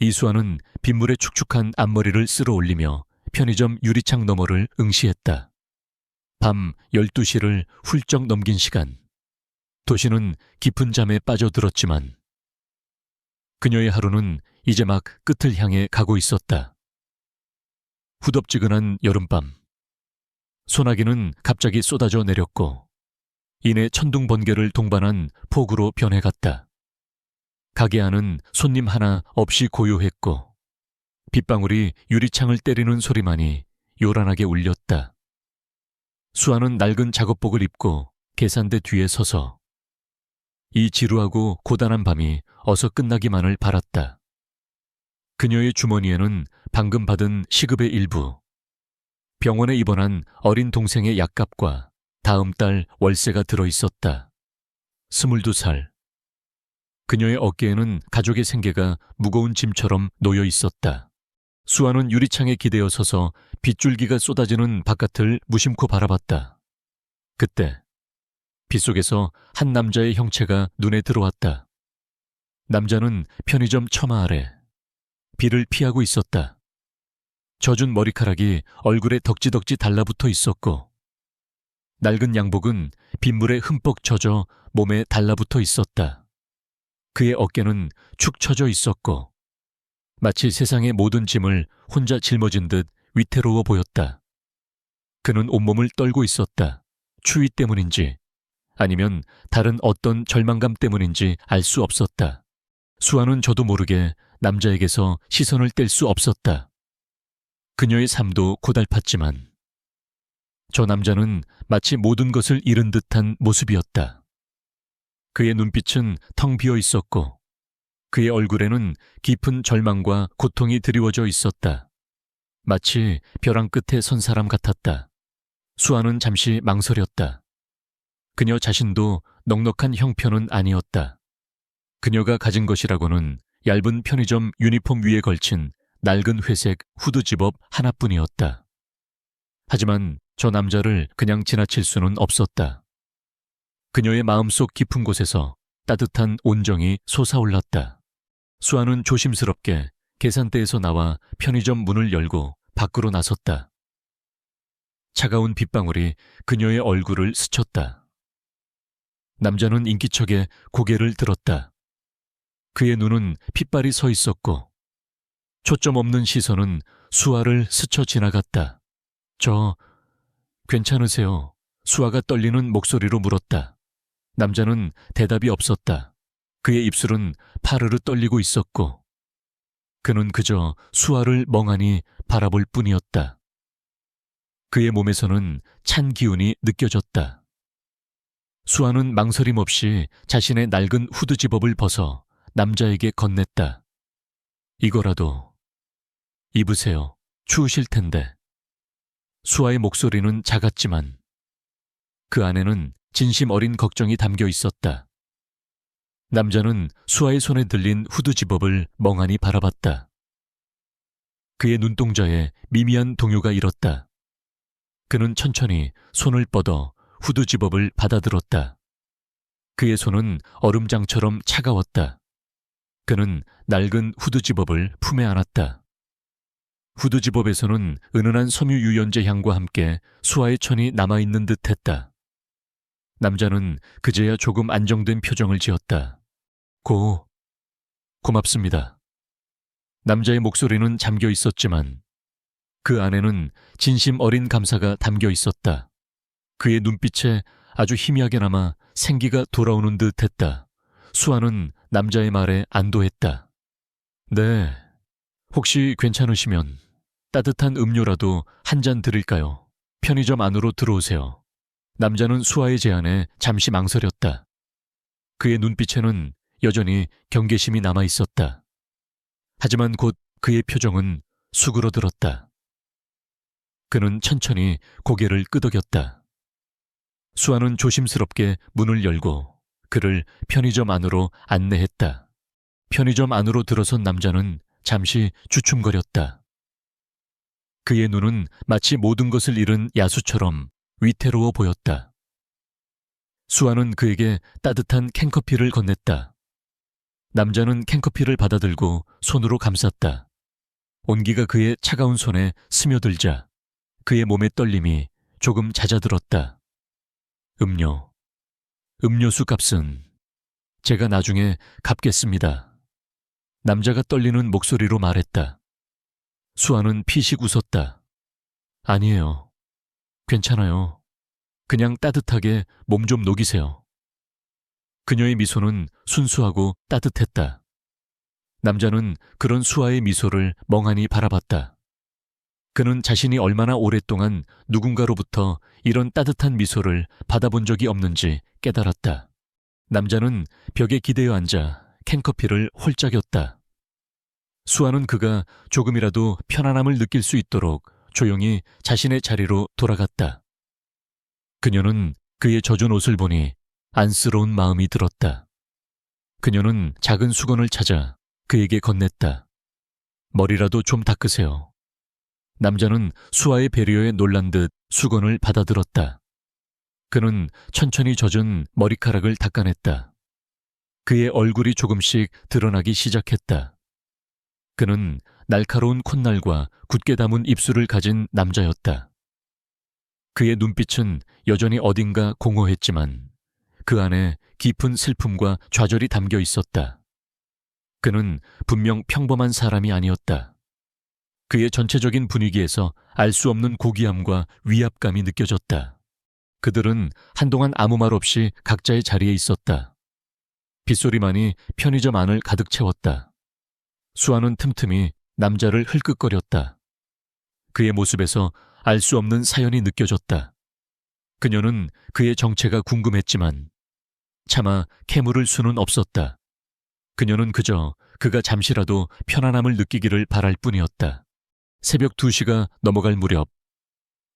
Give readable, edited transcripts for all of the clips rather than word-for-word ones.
이수아는 빗물에 축축한 앞머리를 쓸어 올리며 편의점 유리창 너머를 응시했다. 밤 12시를 훌쩍 넘긴 시간. 도시는 깊은 잠에 빠져들었지만 그녀의 하루는 이제 막 끝을 향해 가고 있었다. 후덥지근한 여름밤. 소나기는 갑자기 쏟아져 내렸고 이내 천둥 번개를 동반한 폭우로 변해갔다. 가게 안은 손님 하나 없이 고요했고 빗방울이 유리창을 때리는 소리만이 요란하게 울렸다. 수아는 낡은 작업복을 입고 계산대 뒤에 서서 이 지루하고 고단한 밤이 어서 끝나기만을 바랐다. 그녀의 주머니에는 방금 받은 시급의 일부, 병원에 입원한 어린 동생의 약값과 다음 달 월세가 들어있었다. 22살. 그녀의 어깨에는 가족의 생계가 무거운 짐처럼 놓여 있었다. 수아는 유리창에 기대어 서서 빗줄기가 쏟아지는 바깥을 무심코 바라봤다. 그때 빗속에서 한 남자의 형체가 눈에 들어왔다. 남자는 편의점 처마 아래 비를 피하고 있었다. 젖은 머리카락이 얼굴에 덕지덕지 달라붙어 있었고 낡은 양복은 빗물에 흠뻑 젖어 몸에 달라붙어 있었다. 그의 어깨는 축 처져 있었고 마치 세상의 모든 짐을 혼자 짊어진 듯 위태로워 보였다. 그는 온몸을 떨고 있었다. 추위 때문인지 아니면 다른 어떤 절망감 때문인지 알 수 없었다. 수아는 저도 모르게 남자에게서 시선을 뗄 수 없었다. 그녀의 삶도 고달팠지만 저 남자는 마치 모든 것을 잃은 듯한 모습이었다. 그의 눈빛은 텅 비어 있었고 그의 얼굴에는 깊은 절망과 고통이 드리워져 있었다. 마치 벼랑 끝에 선 사람 같았다. 수아는 잠시 망설였다. 그녀 자신도 넉넉한 형편은 아니었다. 그녀가 가진 것이라고는 얇은 편의점 유니폼 위에 걸친 낡은 회색 후드 집업 하나뿐이었다. 하지만 저 남자를 그냥 지나칠 수는 없었다. 그녀의 마음속 깊은 곳에서 따뜻한 온정이 솟아올랐다. 수아는 조심스럽게 계산대에서 나와 편의점 문을 열고 밖으로 나섰다. 차가운 빗방울이 그녀의 얼굴을 스쳤다. 남자는 인기척에 고개를 들었다. 그의 눈은 핏발이 서 있었고 초점 없는 시선은 수아를 스쳐 지나갔다. 괜찮으세요? 수아가 떨리는 목소리로 물었다. 남자는 대답이 없었다. 그의 입술은 파르르 떨리고 있었고 그는 그저 수아를 멍하니 바라볼 뿐이었다. 그의 몸에서는 찬 기운이 느껴졌다. 수아는 망설임 없이 자신의 낡은 후드 집업을 벗어 남자에게 건넸다. 이거라도 입으세요. 추우실 텐데. 수아의 목소리는 작았지만 그 안에는 진심 어린 걱정이 담겨 있었다. 남자는 수아의 손에 들린 후드 집업을 멍하니 바라봤다. 그의 눈동자에 미미한 동요가 일었다. 그는 천천히 손을 뻗어 후드 집업을 받아들었다. 그의 손은 얼음장처럼 차가웠다. 그는 낡은 후드 집업을 품에 안았다. 후드 집업에서는 은은한 섬유 유연제 향과 함께 수아의 천이 남아있는 듯했다. 남자는 그제야 조금 안정된 표정을 지었다. 고맙습니다. 남자의 목소리는 잠겨 있었지만 그 안에는 진심 어린 감사가 담겨 있었다. 그의 눈빛에 아주 희미하게나마 생기가 돌아오는 듯했다. 수아는 남자의 말에 안도했다. 네, 혹시 괜찮으시면 따뜻한 음료라도 한 잔 드릴까요? 편의점 안으로 들어오세요. 남자는 수아의 제안에 잠시 망설였다. 그의 눈빛에는 여전히 경계심이 남아 있었다. 하지만 곧 그의 표정은 수그러들었다. 그는 천천히 고개를 끄덕였다. 수아는 조심스럽게 문을 열고 그를 편의점 안으로 안내했다. 편의점 안으로 들어선 남자는 잠시 주춤거렸다. 그의 눈은 마치 모든 것을 잃은 야수처럼 위태로워 보였다. 수아는 그에게 따뜻한 캔커피를 건넸다. 남자는 캔커피를 받아들고 손으로 감쌌다. 온기가 그의 차가운 손에 스며들자 그의 몸의 떨림이 조금 잦아들었다. 음료수 값은 제가 나중에 갚겠습니다. 남자가 떨리는 목소리로 말했다. 수아는 피식 웃었다. 아니에요. 괜찮아요. 그냥 따뜻하게 몸 좀 녹이세요. 그녀의 미소는 순수하고 따뜻했다. 남자는 그런 수아의 미소를 멍하니 바라봤다. 그는 자신이 얼마나 오랫동안 누군가로부터 이런 따뜻한 미소를 받아본 적이 없는지 깨달았다. 남자는 벽에 기대어 앉아 캔커피를 홀짝였다. 수아는 그가 조금이라도 편안함을 느낄 수 있도록 조용히 자신의 자리로 돌아갔다. 그녀는 그의 젖은 옷을 보니 안쓰러운 마음이 들었다. 그녀는 작은 수건을 찾아 그에게 건넸다. 머리라도 좀 닦으세요. 남자는 수아의 배려에 놀란 듯 수건을 받아들었다. 그는 천천히 젖은 머리카락을 닦아냈다. 그의 얼굴이 조금씩 드러나기 시작했다. 그는 날카로운 콧날과 굳게 담은 입술을 가진 남자였다. 그의 눈빛은 여전히 어딘가 공허했지만 그 안에 깊은 슬픔과 좌절이 담겨 있었다. 그는 분명 평범한 사람이 아니었다. 그의 전체적인 분위기에서 알 수 없는 고귀함과 위압감이 느껴졌다. 그들은 한동안 아무 말 없이 각자의 자리에 있었다. 빗소리만이 편의점 안을 가득 채웠다. 수아는 틈틈이 남자를 흘끗거렸다. 그의 모습에서 알 수 없는 사연이 느껴졌다. 그녀는 그의 정체가 궁금했지만 차마 캐물을 수는 없었다. 그녀는 그저 그가 잠시라도 편안함을 느끼기를 바랄 뿐이었다. 새벽 2시가 넘어갈 무렵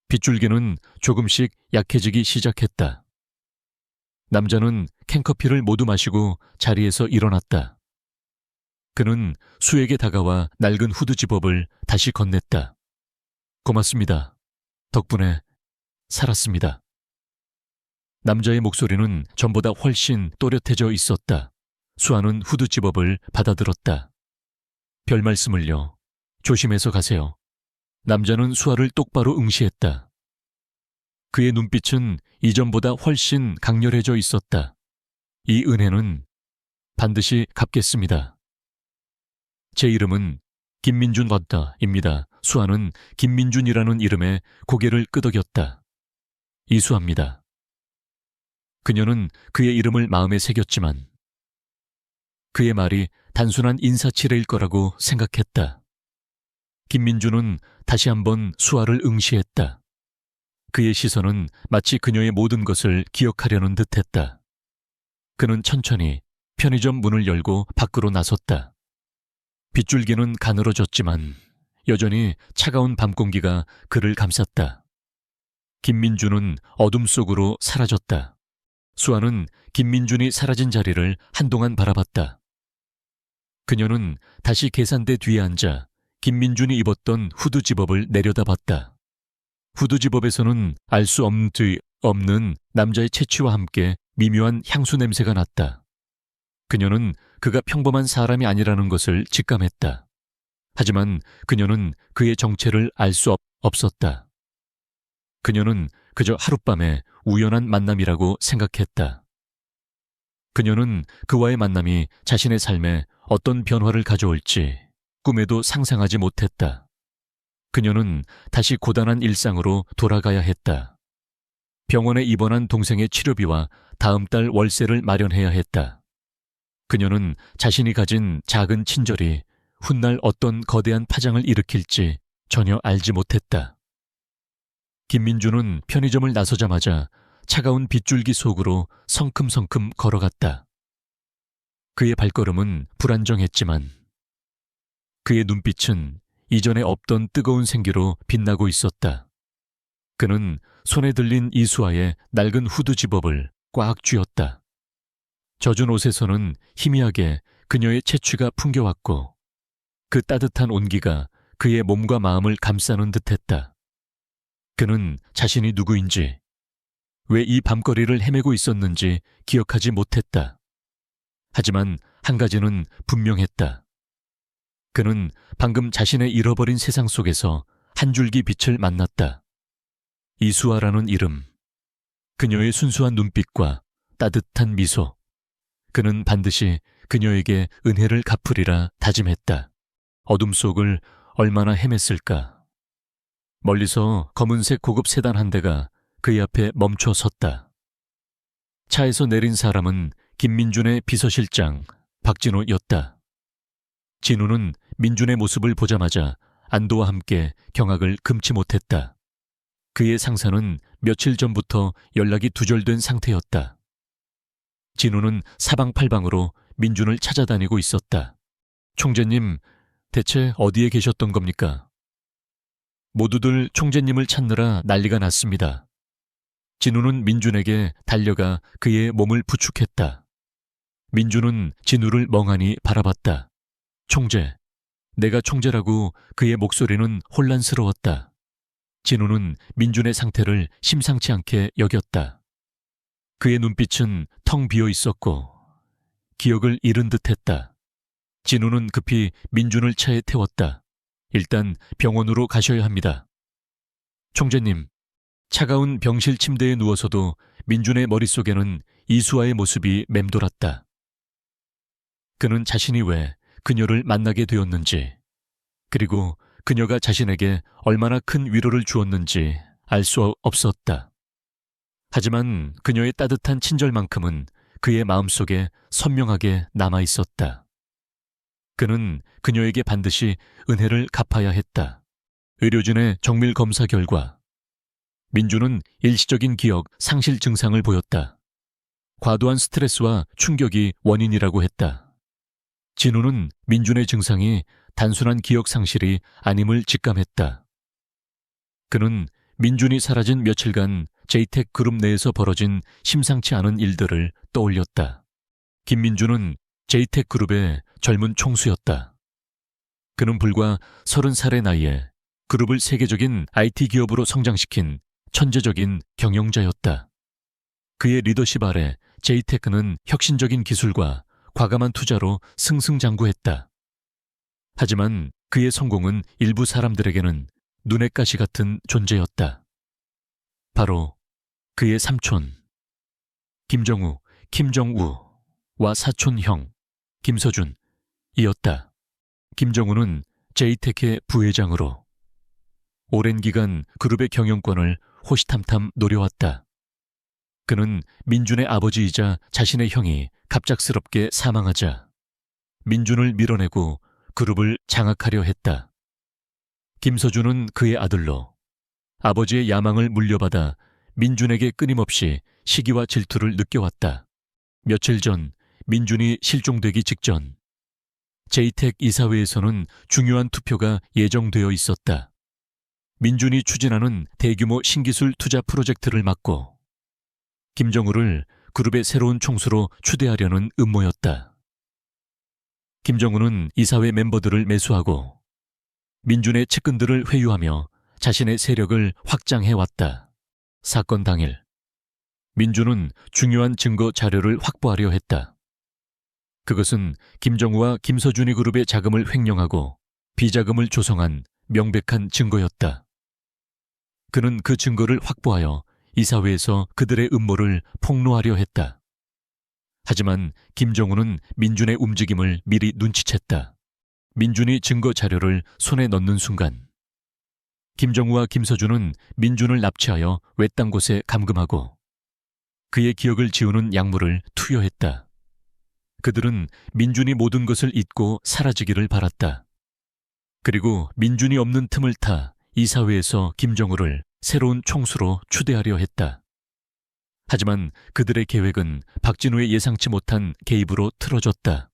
빗줄기는 조금씩 약해지기 시작했다. 남자는 캔커피를 모두 마시고 자리에서 일어났다. 그는 수에게 다가와 낡은 후드 집업을 다시 건넸다. 고맙습니다. 덕분에 살았습니다. 남자의 목소리는 전보다 훨씬 또렷해져 있었다. 수아는 후드 집업을 받아들었다. 별 말씀을요. 조심해서 가세요. 남자는 수아를 똑바로 응시했다. 그의 눈빛은 이전보다 훨씬 강렬해져 있었다. 이 은혜는 반드시 갚겠습니다. 제 이름은 김민준 버터입니다. 수아는 김민준이라는 이름에 고개를 끄덕였다. 이수아입니다. 그녀는 그의 이름을 마음에 새겼지만 그의 말이 단순한 인사치레일 거라고 생각했다. 김민준은 다시 한번 수아를 응시했다. 그의 시선은 마치 그녀의 모든 것을 기억하려는 듯했다. 그는 천천히 편의점 문을 열고 밖으로 나섰다. 빗줄기는 가늘어졌지만 여전히 차가운 밤 공기가 그를 감쌌다. 김민준은 어둠 속으로 사라졌다. 수아는 김민준이 사라진 자리를 한동안 바라봤다. 그녀는 다시 계산대 뒤에 앉아 김민준이 입었던 후드 집업을 내려다봤다. 후드 집업에서는 알 수 없는 남자의 채취와 함께 미묘한 향수 냄새가 났다. 그녀는 그가 평범한 사람이 아니라는 것을 직감했다. 하지만 그녀는 그의 정체를 알 수 없었다. 그녀는 그저 하룻밤의 우연한 만남이라고 생각했다. 그녀는 그와의 만남이 자신의 삶에 어떤 변화를 가져올지 꿈에도 상상하지 못했다. 그녀는 다시 고단한 일상으로 돌아가야 했다. 병원에 입원한 동생의 치료비와 다음 달 월세를 마련해야 했다. 그녀는 자신이 가진 작은 친절이 훗날 어떤 거대한 파장을 일으킬지 전혀 알지 못했다. 김민주는 편의점을 나서자마자 차가운 빗줄기 속으로 성큼성큼 걸어갔다. 그의 발걸음은 불안정했지만 그의 눈빛은 이전에 없던 뜨거운 생기로 빛나고 있었다. 그는 손에 들린 이수아의 낡은 후드 집업을 꽉 쥐었다. 젖은 옷에서는 희미하게 그녀의 채취가 풍겨왔고 그 따뜻한 온기가 그의 몸과 마음을 감싸는 듯했다. 그는 자신이 누구인지, 왜 이 밤거리를 헤매고 있었는지 기억하지 못했다. 하지만 한 가지는 분명했다. 그는 방금 자신의 잃어버린 세상 속에서 한 줄기 빛을 만났다. 이수아라는 이름, 그녀의 순수한 눈빛과 따뜻한 미소. 그는 반드시 그녀에게 은혜를 갚으리라 다짐했다. 어둠 속을 얼마나 헤맸을까. 멀리서 검은색 고급 세단 한 대가 그의 앞에 멈춰 섰다. 차에서 내린 사람은 김민준의 비서실장 박진호였다. 진우는 민준의 모습을 보자마자 안도와 함께 경악을 금치 못했다. 그의 상사는 며칠 전부터 연락이 두절된 상태였다. 진우는 사방팔방으로 민준을 찾아다니고 있었다. 총재님, 대체 어디에 계셨던 겁니까? 모두들 총재님을 찾느라 난리가 났습니다. 진우는 민준에게 달려가 그의 몸을 부축했다. 민준은 진우를 멍하니 바라봤다. 총재, 내가 총재라고. 그의 목소리는 혼란스러웠다. 진우는 민준의 상태를 심상치 않게 여겼다. 그의 눈빛은 텅 비어 있었고 기억을 잃은 듯했다. 진우는 급히 민준을 차에 태웠다. 일단 병원으로 가셔야 합니다. 총재님, 차가운 병실 침대에 누워서도 민준의 머릿속에는 이수아의 모습이 맴돌았다. 그는 자신이 왜 그녀를 만나게 되었는지, 그리고 그녀가 자신에게 얼마나 큰 위로를 주었는지 알 수 없었다. 하지만 그녀의 따뜻한 친절만큼은 그의 마음속에 선명하게 남아있었다. 그는 그녀에게 반드시 은혜를 갚아야 했다. 의료진의 정밀 검사 결과 민준은 일시적인 기억 상실 증상을 보였다. 과도한 스트레스와 충격이 원인이라고 했다. 진우는 민준의 증상이 단순한 기억 상실이 아님을 직감했다. 그는 민준이 사라진 며칠간 제이텍 그룹 내에서 벌어진 심상치 않은 일들을 떠올렸다. 김민준은 제이텍 그룹의 젊은 총수였다. 그는 불과 30살의 나이에 그룹을 세계적인 IT 기업으로 성장시킨 천재적인 경영자였다. 그의 리더십 아래 제이테크는 혁신적인 기술과 과감한 투자로 승승장구했다. 하지만 그의 성공은 일부 사람들에게는 눈의 가시 같은 존재였다. 바로 그의 삼촌 김정우, 김정우와 사촌 형 김서준이었다. 김정우는 제이텍의 부회장으로 오랜 기간 그룹의 경영권을 호시탐탐 노려왔다. 그는 민준의 아버지이자 자신의 형이 갑작스럽게 사망하자 민준을 밀어내고 그룹을 장악하려 했다. 김서준은 그의 아들로 아버지의 야망을 물려받아 민준에게 끊임없이 시기와 질투를 느껴왔다. 며칠 전 민준이 실종되기 직전 제이텍 이사회에서는 중요한 투표가 예정되어 있었다. 민준이 추진하는 대규모 신기술 투자 프로젝트를 맡고 김정우를 그룹의 새로운 총수로 추대하려는 음모였다. 김정우는 이사회 멤버들을 매수하고 민준의 측근들을 회유하며 자신의 세력을 확장해왔다. 사건 당일 민준은 중요한 증거 자료를 확보하려 했다. 그것은 김정우와 김서준이 그룹의 자금을 횡령하고 비자금을 조성한 명백한 증거였다. 그는 그 증거를 확보하여 이사회에서 그들의 음모를 폭로하려 했다. 하지만 김정우는 민준의 움직임을 미리 눈치챘다. 민준이 증거 자료를 손에 넣는 순간 김정우와 김서준은 민준을 납치하여 외딴 곳에 감금하고 그의 기억을 지우는 약물을 투여했다. 그들은 민준이 모든 것을 잊고 사라지기를 바랐다. 그리고 민준이 없는 틈을 타 이사회에서 김정우를 새로운 총수로 추대하려 했다. 하지만 그들의 계획은 박진우의 예상치 못한 개입으로 틀어졌다.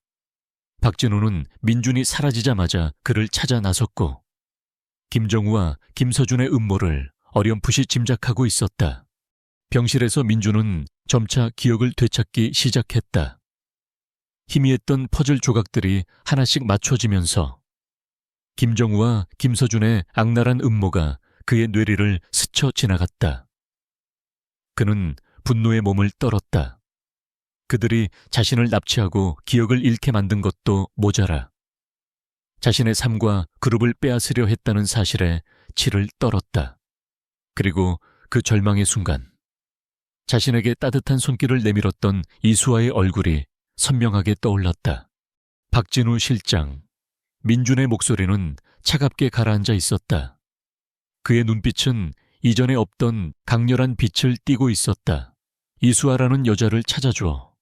박진우는 민준이 사라지자마자 그를 찾아 나섰고 김정우와 김서준의 음모를 어렴풋이 짐작하고 있었다. 병실에서 민준은 점차 기억을 되찾기 시작했다. 희미했던 퍼즐 조각들이 하나씩 맞춰지면서 김정우와 김서준의 악랄한 음모가 그의 뇌리를 스쳐 지나갔다. 그는 분노의 몸을 떨었다. 그들이 자신을 납치하고 기억을 잃게 만든 것도 모자라 자신의 삶과 그룹을 빼앗으려 했다는 사실에 치를 떨었다. 그리고 그 절망의 순간 자신에게 따뜻한 손길을 내밀었던 이수아의 얼굴이 선명하게 떠올랐다. 박진우 실장, 민준의 목소리는 차갑게 가라앉아 있었다. 그의 눈빛은 이전에 없던 강렬한 빛을 띠고 있었다. 이수아라는 여자를 찾아줘.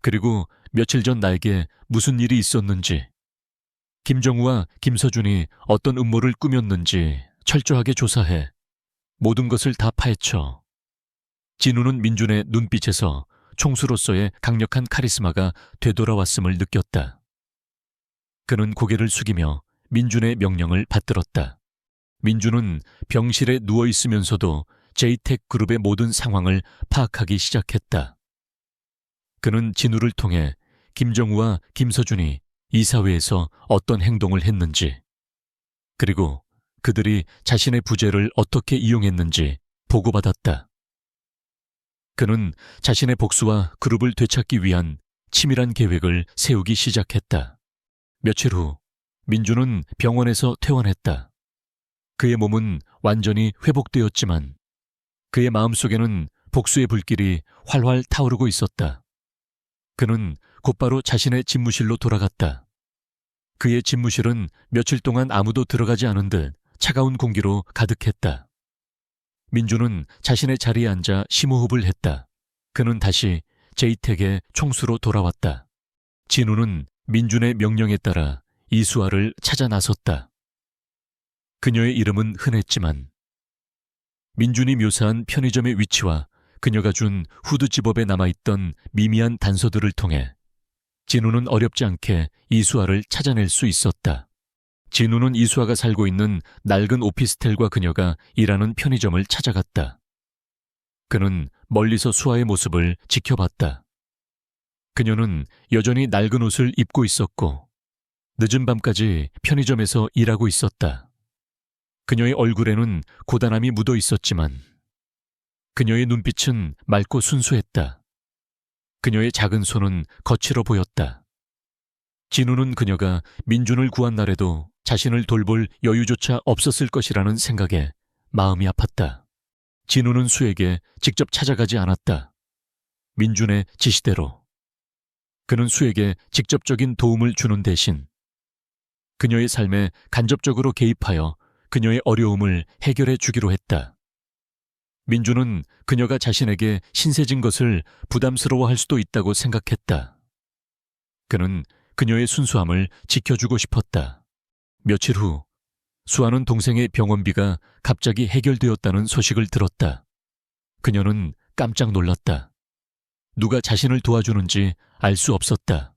그리고 며칠 전 나에게 무슨 일이 있었는지, 김정우와 김서준이 어떤 음모를 꾸몄는지 철저하게 조사해. 모든 것을 다 파헤쳐. 진우는 민준의 눈빛에서 총수로서의 강력한 카리스마가 되돌아왔음을 느꼈다. 그는 고개를 숙이며 민준의 명령을 받들었다. 민준은 병실에 누워있으면서도 제이텍 그룹의 모든 상황을 파악하기 시작했다. 그는 진우를 통해 김정우와 김서준이 이사회에서 어떤 행동을 했는지, 그리고 그들이 자신의 부재를 어떻게 이용했는지 보고받았다. 그는 자신의 복수와 그룹을 되찾기 위한 치밀한 계획을 세우기 시작했다. 며칠 후 민준은 병원에서 퇴원했다. 그의 몸은 완전히 회복되었지만 그의 마음속에는 복수의 불길이 활활 타오르고 있었다. 그는 곧바로 자신의 집무실로 돌아갔다. 그의 집무실은 며칠 동안 아무도 들어가지 않은 듯 차가운 공기로 가득했다. 민준은 자신의 자리에 앉아 심호흡을 했다. 그는 다시 제이텍의 총수로 돌아왔다. 진우는 민준의 명령에 따라 이수아를 찾아 나섰다. 그녀의 이름은 흔했지만 민준이 묘사한 편의점의 위치와 그녀가 준 후드 집업에 남아있던 미미한 단서들을 통해 진우는 어렵지 않게 이수아를 찾아낼 수 있었다. 진우는 이수아가 살고 있는 낡은 오피스텔과 그녀가 일하는 편의점을 찾아갔다. 그는 멀리서 수아의 모습을 지켜봤다. 그녀는 여전히 낡은 옷을 입고 있었고 늦은 밤까지 편의점에서 일하고 있었다. 그녀의 얼굴에는 고단함이 묻어 있었지만 그녀의 눈빛은 맑고 순수했다. 그녀의 작은 손은 거칠어 보였다. 진우는 그녀가 민준을 구한 날에도 자신을 돌볼 여유조차 없었을 것이라는 생각에 마음이 아팠다. 진우는 수에게 직접 찾아가지 않았다. 민준의 지시대로. 그는 수에게 직접적인 도움을 주는 대신 그녀의 삶에 간접적으로 개입하여 그녀의 어려움을 해결해 주기로 했다. 민준은 그녀가 자신에게 신세진 것을 부담스러워할 수도 있다고 생각했다. 그는 그녀의 순수함을 지켜주고 싶었다. 며칠 후 수아는 동생의 병원비가 갑자기 해결되었다는 소식을 들었다. 그녀는 깜짝 놀랐다. 누가 자신을 도와주는지 알 수 없었다.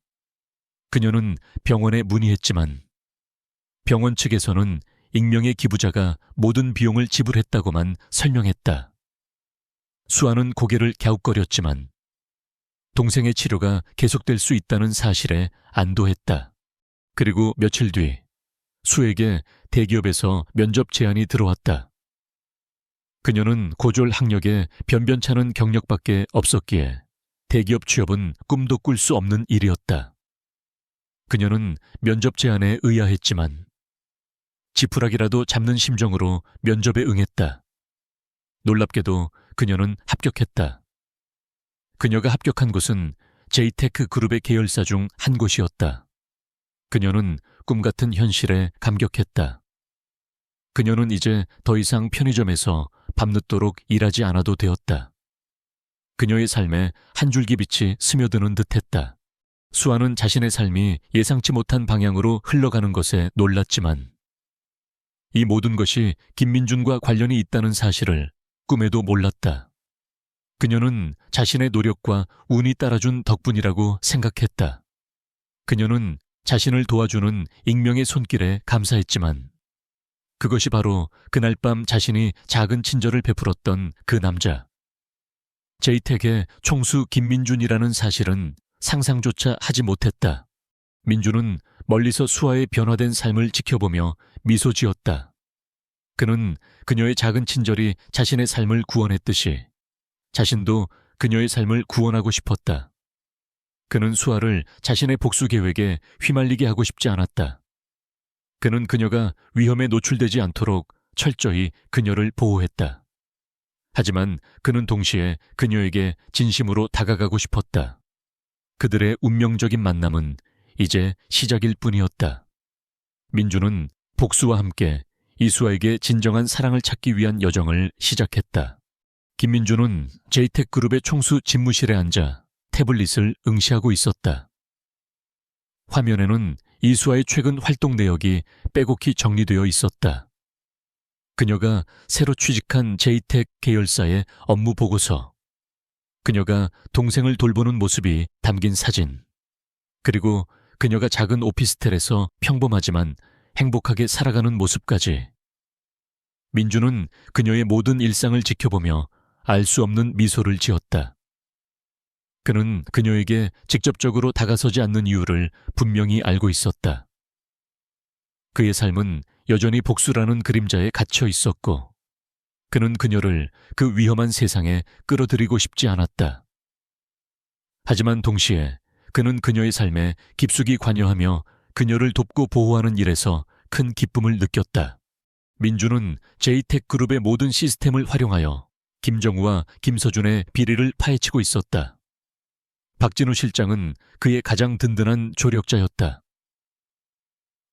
그녀는 병원에 문의했지만 병원 측에서는 익명의 기부자가 모든 비용을 지불했다고만 설명했다. 수아는 고개를 갸웃거렸지만 동생의 치료가 계속될 수 있다는 사실에 안도했다. 그리고 며칠 뒤 수에게 대기업에서 면접 제안이 들어왔다. 그녀는 고졸 학력에 변변찮은 경력밖에 없었기에 대기업 취업은 꿈도 꿀 수 없는 일이었다. 그녀는 면접 제안에 의아했지만 지푸라기라도 잡는 심정으로 면접에 응했다. 놀랍게도 그녀는 합격했다. 그녀가 합격한 곳은 제이테크 그룹의 계열사 중 한 곳이었다. 그녀는 꿈같은 현실에 감격했다. 그녀는 이제 더 이상 편의점에서 밤늦도록 일하지 않아도 되었다. 그녀의 삶에 한 줄기 빛이 스며드는 듯했다. 수아는 자신의 삶이 예상치 못한 방향으로 흘러가는 것에 놀랐지만 이 모든 것이 김민준과 관련이 있다는 사실을 꿈에도 몰랐다. 그녀는 자신의 노력과 운이 따라준 덕분이라고 생각했다. 그녀는 자신을 도와주는 익명의 손길에 감사했지만 그것이 바로 그날 밤 자신이 작은 친절을 베풀었던 그 남자. 제이텍의 총수 김민준이라는 사실은 상상조차 하지 못했다. 민준은 멀리서 수아의 변화된 삶을 지켜보며 미소 지었다. 그는 그녀의 작은 친절이 자신의 삶을 구원했듯이 자신도 그녀의 삶을 구원하고 싶었다. 그는 수아를 자신의 복수 계획에 휘말리게 하고 싶지 않았다. 그는 그녀가 위험에 노출되지 않도록 철저히 그녀를 보호했다. 하지만 그는 동시에 그녀에게 진심으로 다가가고 싶었다. 그들의 운명적인 만남은 이제 시작일 뿐이었다. 민주는 복수와 함께 이수아에게 진정한 사랑을 찾기 위한 여정을 시작했다. 김민주는 제이텍그룹의 총수 집무실에 앉아 태블릿을 응시하고 있었다. 화면에는 이수아의 최근 활동 내역이 빼곡히 정리되어 있었다. 그녀가 새로 취직한 제이텍 계열사의 업무 보고서, 그녀가 동생을 돌보는 모습이 담긴 사진, 그리고 그녀가 작은 오피스텔에서 평범하지만 행복하게 살아가는 모습까지. 민주는 그녀의 모든 일상을 지켜보며 알 수 없는 미소를 지었다. 그는 그녀에게 직접적으로 다가서지 않는 이유를 분명히 알고 있었다. 그의 삶은 여전히 복수라는 그림자에 갇혀 있었고, 그는 그녀를 그 위험한 세상에 끌어들이고 싶지 않았다. 하지만 동시에 그는 그녀의 삶에 깊숙이 관여하며 그녀를 돕고 보호하는 일에서 큰 기쁨을 느꼈다. 민주는 제이텍그룹의 모든 시스템을 활용하여 김정우와 김서준의 비리를 파헤치고 있었다. 박진우 실장은 그의 가장 든든한 조력자였다.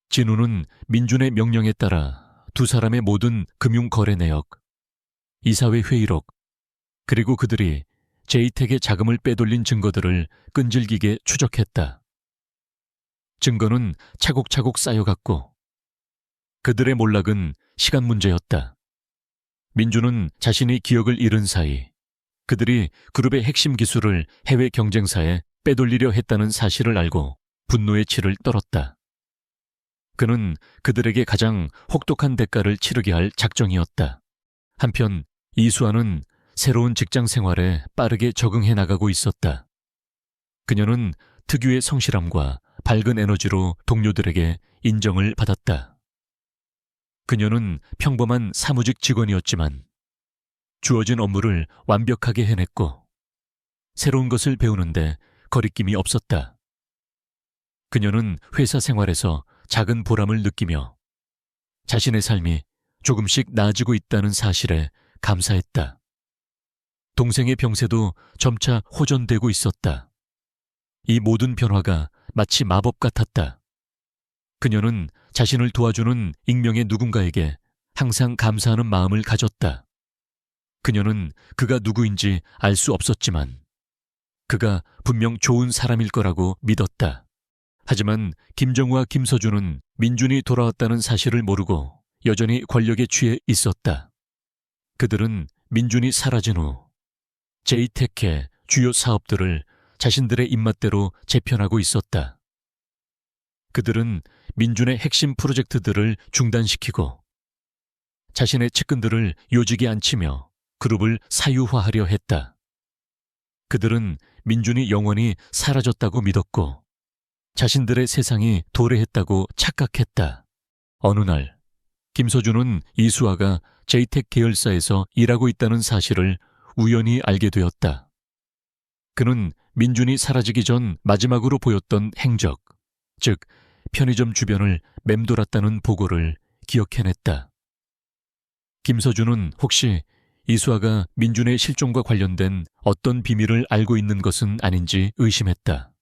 진우는 민준의 명령에 따라 두 사람의 모든 금융거래 내역, 이사회 회의록, 그리고 그들이 제이텍의 자금을 빼돌린 증거들을 끈질기게 추적했다. 증거는 차곡차곡 쌓여갔고 그들의 몰락은 시간 문제였다. 민주는 자신이 기억을 잃은 사이 그들이 그룹의 핵심 기술을 해외 경쟁사에 빼돌리려 했다는 사실을 알고 분노의 치를 떨었다. 그는 그들에게 가장 혹독한 대가를 치르게 할 작정이었다. 한편 이수아는 새로운 직장 생활에 빠르게 적응해 나가고 있었다. 그녀는 특유의 성실함과 밝은 에너지로 동료들에게 인정을 받았다. 그녀는 평범한 사무직 직원이었지만 주어진 업무를 완벽하게 해냈고 새로운 것을 배우는데 거리낌이 없었다. 그녀는 회사 생활에서 작은 보람을 느끼며 자신의 삶이 조금씩 나아지고 있다는 사실에 감사했다. 동생의 병세도 점차 호전되고 있었다. 이 모든 변화가 마치 마법 같았다. 그녀는 자신을 도와주는 익명의 누군가에게 항상 감사하는 마음을 가졌다. 그녀는 그가 누구인지 알 수 없었지만 그가 분명 좋은 사람일 거라고 믿었다. 하지만 김정우와 김서준은 민준이 돌아왔다는 사실을 모르고 여전히 권력에 취해 있었다. 그들은 민준이 사라진 후 제이텍의 주요 사업들을 자신들의 입맛대로 재편하고 있었다. 그들은 민준의 핵심 프로젝트들을 중단시키고 자신의 측근들을 요직에 앉히며 그룹을 사유화하려 했다. 그들은 민준이 영원히 사라졌다고 믿었고 자신들의 세상이 도래했다고 착각했다. 어느 날 김서준은 이수아가 제이텍 계열사에서 일하고 있다는 사실을 우연히 알게 되었다. 그는 민준이 사라지기 전 마지막으로 보였던 행적, 즉 편의점 주변을 맴돌았다는 보고를 기억해냈다. 김서준은 혹시 이수아가 민준의 실종과 관련된 어떤 비밀을 알고 있는 것은 아닌지 의심했다.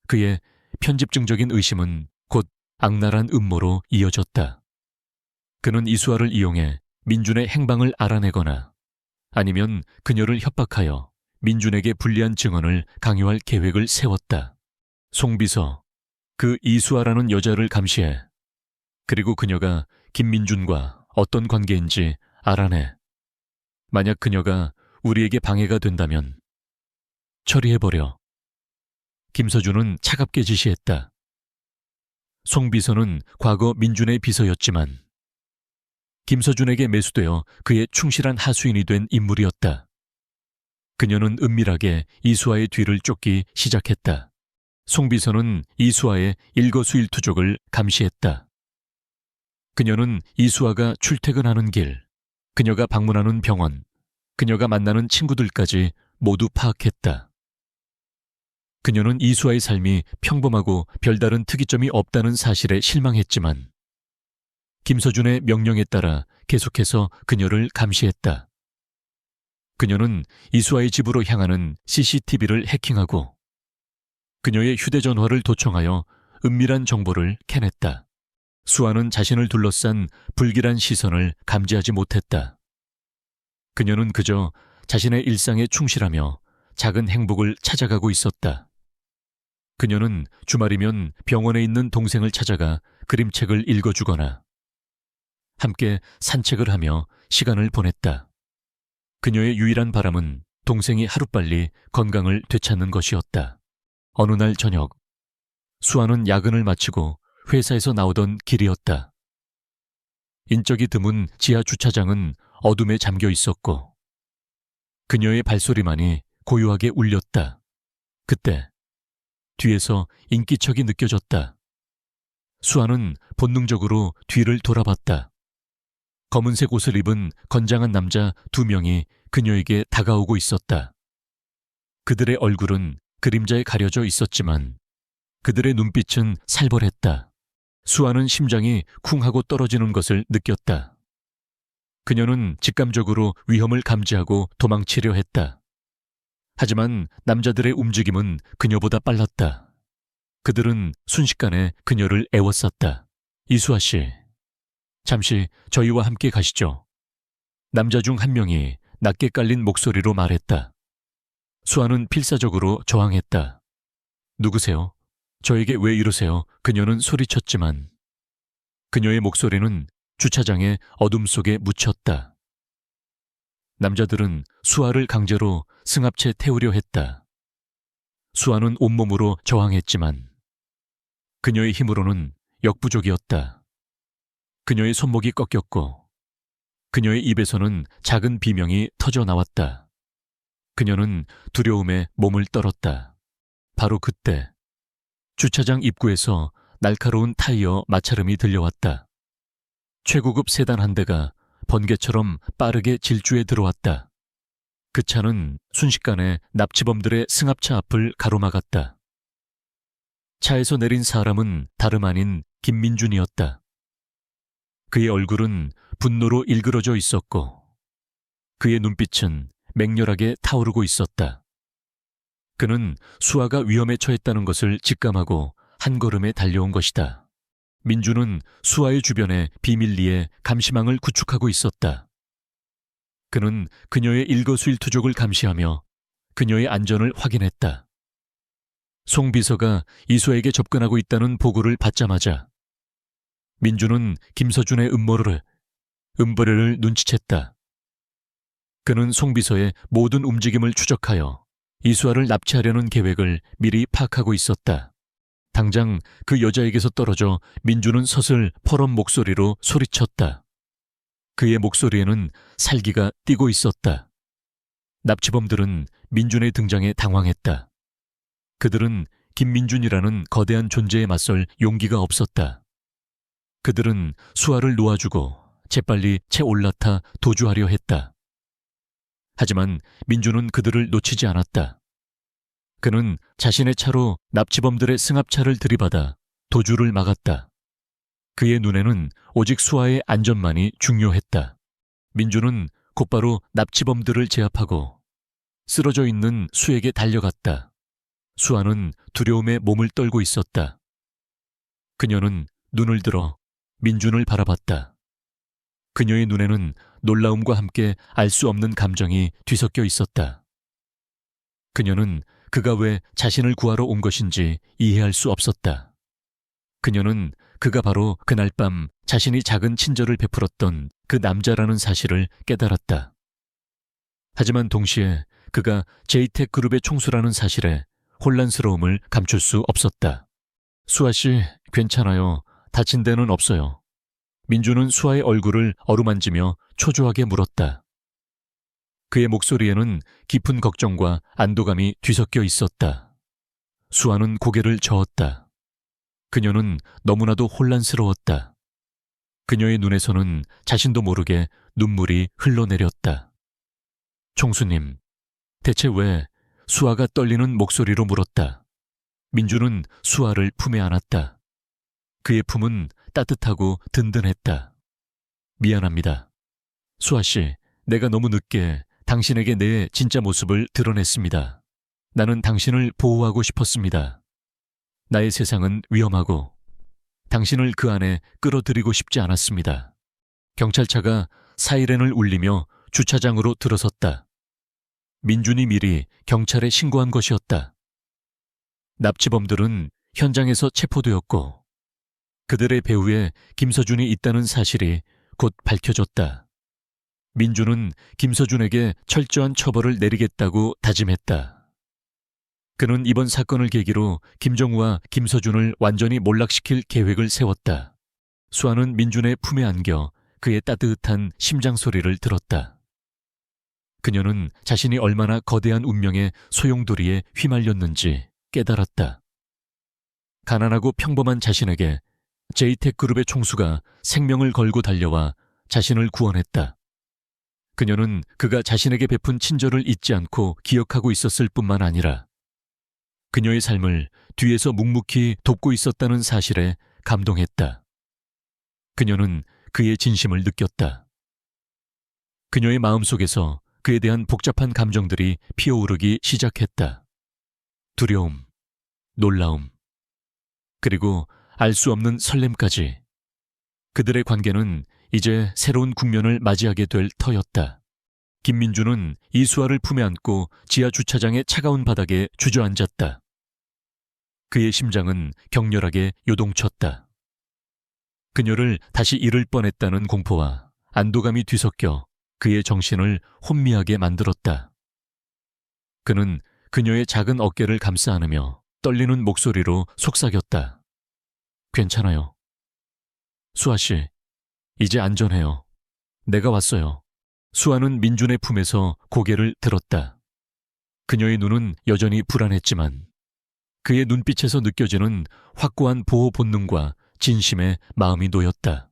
그의 편집증적인 의심은 곧 악랄한 음모로 이어졌다. 그는 이수아를 이용해 민준의 행방을 알아내거나 아니면 그녀를 협박하여 민준에게 불리한 증언을 강요할 계획을 세웠다. 송비서, 그 이수아라는 여자를 감시해. 그리고 그녀가 김민준과 어떤 관계인지 알아내. 만약 그녀가 우리에게 방해가 된다면 처리해버려. 김서준은 차갑게 지시했다. 송비서는 과거 민준의 비서였지만 김서준에게 매수되어 그의 충실한 하수인이 된 인물이었다. 그녀는 은밀하게 이수아의 뒤를 쫓기 시작했다. 송비서는 이수아의 일거수일투족을 감시했다. 그녀는 이수아가 출퇴근하는 길, 그녀가 방문하는 병원, 그녀가 만나는 친구들까지 모두 파악했다. 그녀는 이수아의 삶이 평범하고 별다른 특이점이 없다는 사실에 실망했지만 김서준의 명령에 따라 계속해서 그녀를 감시했다. 그녀는 이수아의 집으로 향하는 CCTV를 해킹하고 그녀의 휴대전화를 도청하여 은밀한 정보를 캐냈다. 수아는 자신을 둘러싼 불길한 시선을 감지하지 못했다. 그녀는 그저 자신의 일상에 충실하며 작은 행복을 찾아가고 있었다. 그녀는 주말이면 병원에 있는 동생을 찾아가 그림책을 읽어주거나 함께 산책을 하며 시간을 보냈다. 그녀의 유일한 바람은 동생이 하루빨리 건강을 되찾는 것이었다. 어느 날 저녁, 수아는 야근을 마치고 회사에서 나오던 길이었다. 인적이 드문 지하 주차장은 어둠에 잠겨 있었고 그녀의 발소리만이 고요하게 울렸다. 그때 뒤에서 인기척이 느껴졌다. 수아는 본능적으로 뒤를 돌아봤다. 검은색 옷을 입은 건장한 남자 2명이 그녀에게 다가오고 있었다. 그들의 얼굴은 그림자에 가려져 있었지만 그들의 눈빛은 살벌했다. 수아는 심장이 쿵 하고 떨어지는 것을 느꼈다. 그녀는 직감적으로 위험을 감지하고 도망치려 했다. 하지만 남자들의 움직임은 그녀보다 빨랐다. 그들은 순식간에 그녀를 애워쌌다. 이수아 씨, 잠시 저희와 함께 가시죠. 남자 중 한 명이 낮게 깔린 목소리로 말했다. 수아는 필사적으로 저항했다. 누구세요? 저에게 왜 이러세요? 그녀는 소리쳤지만 그녀의 목소리는 주차장의 어둠 속에 묻혔다. 남자들은 수아를 강제로 승합차에 태우려 했다. 수아는 온몸으로 저항했지만 그녀의 힘으로는 역부족이었다. 그녀의 손목이 꺾였고 그녀의 입에서는 작은 비명이 터져 나왔다. 그녀는 두려움에 몸을 떨었다. 바로 그때 주차장 입구에서 날카로운 타이어 마찰음이 들려왔다. 최고급 세단 한 대가 번개처럼 빠르게 질주해 들어왔다. 그 차는 순식간에 납치범들의 승합차 앞을 가로막았다. 차에서 내린 사람은 다름 아닌 김민준이었다. 그의 얼굴은 분노로 일그러져 있었고 그의 눈빛은 맹렬하게 타오르고 있었다. 그는 수아가 위험에 처했다는 것을 직감하고 한 걸음에 달려온 것이다. 민주는 수아의 주변에 비밀리에 감시망을 구축하고 있었다. 그는 그녀의 일거수일투족을 감시하며 그녀의 안전을 확인했다. 송 비서가 이수아에게 접근하고 있다는 보고를 받자마자 민주는 김서준의 음모를 눈치챘다. 그는 송 비서의 모든 움직임을 추적하여 이수아를 납치하려는 계획을 미리 파악하고 있었다. 당장 그 여자에게서 떨어져 민주는 서슬 퍼런 목소리로 소리쳤다. 그의 목소리에는 살기가 띠고 있었다. 납치범들은 민준의 등장에 당황했다. 그들은 김민준이라는 거대한 존재에 맞설 용기가 없었다. 그들은 수아를 놓아주고 재빨리 채 올라타 도주하려 했다. 하지만 민준은 그들을 놓치지 않았다. 그는 자신의 차로 납치범들의 승합차를 들이받아 도주를 막았다. 그의 눈에는 오직 수아의 안전만이 중요했다. 민준은 곧바로 납치범들을 제압하고 쓰러져 있는 수에게 달려갔다. 수아는 두려움에 몸을 떨고 있었다. 그녀는 눈을 들어 민준을 바라봤다. 그녀의 눈에는 놀라움과 함께 알 수 없는 감정이 뒤섞여 있었다. 그녀는 그가 왜 자신을 구하러 온 것인지 이해할 수 없었다. 그녀는 그가 바로 그날 밤 자신이 작은 친절을 베풀었던 그 남자라는 사실을 깨달았다. 하지만 동시에 그가 제이텍 그룹의 총수라는 사실에 혼란스러움을 감출 수 없었다. 수아 씨, 괜찮아요. 다친 데는 없어요. 민주는 수아의 얼굴을 어루만지며 초조하게 물었다. 그의 목소리에는 깊은 걱정과 안도감이 뒤섞여 있었다. 수아는 고개를 저었다. 그녀는 너무나도 혼란스러웠다. 그녀의 눈에서는 자신도 모르게 눈물이 흘러내렸다. 총수님, 대체 왜? 수아가 떨리는 목소리로 물었다. 민주는 수아를 품에 안았다. 그의 품은 따뜻하고 든든했다. 미안합니다. 수아 씨, 내가 너무 늦게 당신에게 내 진짜 모습을 드러냈습니다. 나는 당신을 보호하고 싶었습니다. 나의 세상은 위험하고 당신을 그 안에 끌어들이고 싶지 않았습니다. 경찰차가 사이렌을 울리며 주차장으로 들어섰다. 민준이 미리 경찰에 신고한 것이었다. 납치범들은 현장에서 체포되었고 그들의 배후에 김서준이 있다는 사실이 곧 밝혀졌다. 민준은 김서준에게 철저한 처벌을 내리겠다고 다짐했다. 그는 이번 사건을 계기로 김정우와 김서준을 완전히 몰락시킬 계획을 세웠다. 수아는 민준의 품에 안겨 그의 따뜻한 심장 소리를 들었다. 그녀는 자신이 얼마나 거대한 운명의 소용돌이에 휘말렸는지 깨달았다. 가난하고 평범한 자신에게 제이텍그룹의 총수가 생명을 걸고 달려와 자신을 구원했다. 그녀는 그가 자신에게 베푼 친절을 잊지 않고 기억하고 있었을 뿐만 아니라 그녀의 삶을 뒤에서 묵묵히 돕고 있었다는 사실에 감동했다. 그녀는 그의 진심을 느꼈다. 그녀의 마음속에서 그에 대한 복잡한 감정들이 피어오르기 시작했다. 두려움, 놀라움, 그리고 알 수 없는 설렘까지. 그들의 관계는 이제 새로운 국면을 맞이하게 될 터였다. 김민주는 이수아를 품에 안고 지하 주차장의 차가운 바닥에 주저앉았다. 그의 심장은 격렬하게 요동쳤다. 그녀를 다시 잃을 뻔했다는 공포와 안도감이 뒤섞여 그의 정신을 혼미하게 만들었다. 그는 그녀의 작은 어깨를 감싸 안으며 떨리는 목소리로 속삭였다. 괜찮아요. 수아 씨, 이제 안전해요. 내가 왔어요. 수아는 민준의 품에서 고개를 들었다. 그녀의 눈은 여전히 불안했지만 그의 눈빛에서 느껴지는 확고한 보호 본능과 진심에 마음이 놓였다.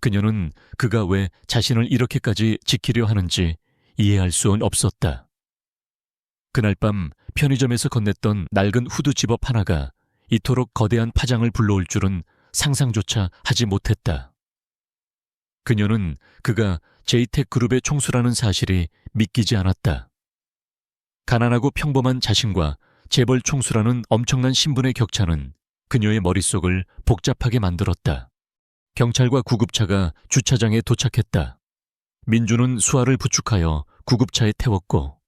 그녀는 그가 왜 자신을 이렇게까지 지키려 하는지 이해할 수는 없었다. 그날 밤 편의점에서 건넸던 낡은 후드 집업 하나가 이토록 거대한 파장을 불러올 줄은 상상조차 하지 못했다. 그녀는 그가 제이텍그룹의 총수라는 사실이 믿기지 않았다. 가난하고 평범한 자신과 재벌 총수라는 엄청난 신분의 격차는 그녀의 머릿속을 복잡하게 만들었다. 경찰과 구급차가 주차장에 도착했다. 민주는 수아를 부축하여 구급차에 태웠고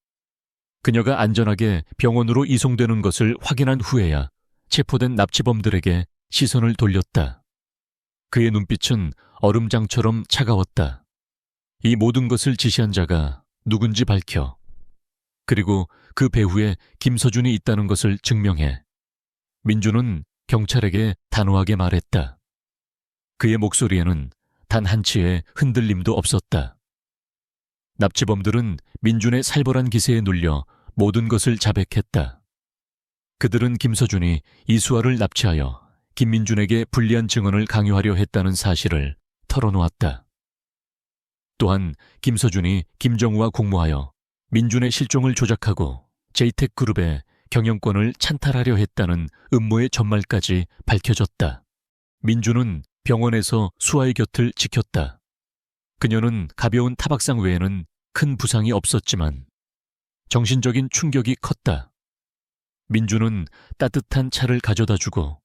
그녀가 안전하게 병원으로 이송되는 것을 확인한 후에야 체포된 납치범들에게 시선을 돌렸다. 그의 눈빛은 얼음장처럼 차가웠다. 이 모든 것을 지시한 자가 누군지 밝혀 그리고 그 배후에 김서준이 있다는 것을 증명해. 민주는 경찰에게 단호하게 말했다. 그의 목소리에는 단 한치의 흔들림도 없었다. 납치범들은 민준의 살벌한 기세에 눌려 모든 것을 자백했다. 그들은 김서준이 이수아를 납치하여 김민준에게 불리한 증언을 강요하려 했다는 사실을 털어놓았다. 또한 김서준이 김정우와 공모하여 민준의 실종을 조작하고 제이텍그룹의 경영권을 찬탈하려 했다는 음모의 전말까지 밝혀졌다. 민준은 병원에서 수아의 곁을 지켰다. 그녀는 가벼운 타박상 외에는 큰 부상이 없었지만 정신적인 충격이 컸다. 민준은 따뜻한 차를 가져다 주고